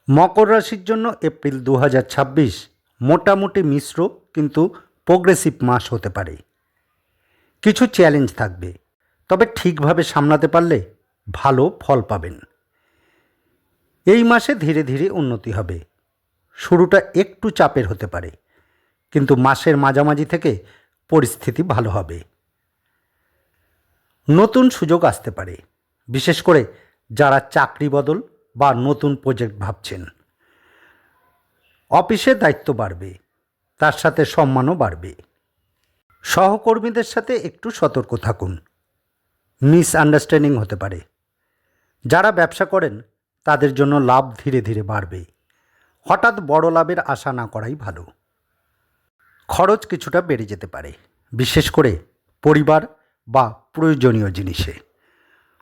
মকর রাশির জন্য এপ্রিল 2026 মোটামুটি মিশ্র কিন্তু প্রোগ্রেসিভ মাস হতে পারে। কিছু চ্যালেঞ্জ থাকবে, তবে ঠিকভাবে সামলাতে পারলে ভালো ফল পাবেন। এই মাসে ধীরে ধীরে উন্নতি হবে। শুরুটা একটু চাপের হতে পারে, কিন্তু মাসের মাঝামাঝি থেকে পরিস্থিতি ভালো হবে। নতুন সুযোগ আসতে পারে, বিশেষ করে যারা চাকরি বদল বা নতুন প্রজেক্ট ভাবছেন। অফিসে দায়িত্ব বাড়বে, তার সাথে সম্মানও বাড়বে। সহকর্মীদের সাথে একটু সতর্ক থাকুন, মিসআন্ডারস্ট্যান্ডিং হতে পারে। যারা ব্যবসা করেন তাদের জন্য লাভ ধীরে ধীরে বাড়বে। হঠাৎ বড় লাভের আশা না করাই ভালো। খরচ কিছুটা বেড়ে যেতে পারে, বিশেষ করে পরিবার বা প্রয়োজনীয় জিনিসে।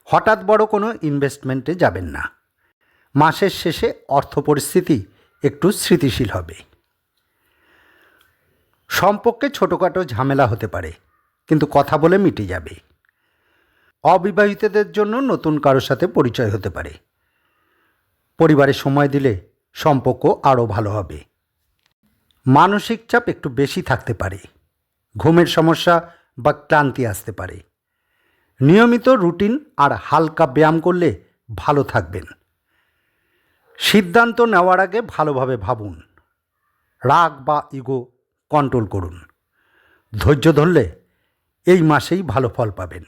হঠাৎ বড় কোনো ইনভেস্টমেন্টে যাবেন না। মাসের শেষে অর্থ পরিস্থিতি একটু স্থিতিশীল হবে। সম্পর্কে ছোটোখাটো ঝামেলা হতে পারে, কিন্তু কথা বলে মিটে যাবে। অবিবাহিতদের জন্য নতুন কারোর সাথে পরিচয় হতে পারে। পরিবারে সময় দিলে সম্পর্ক আরও ভালো হবে। মানসিক চাপ একটু বেশি থাকতে পারে। ঘুমের সমস্যা বা ক্লান্তি আসতে পারে। নিয়মিত রুটিন আর হালকা ব্যায়াম করলে ভালো থাকবেন। সিদ্ধান্ত নেওয়ার আগে ভালোভাবে ভাবুন। রাগ বা ইগো কন্ট্রোল করুন। ধৈর্য ধরলে এই মাসেই ভালো ফল পাবেন।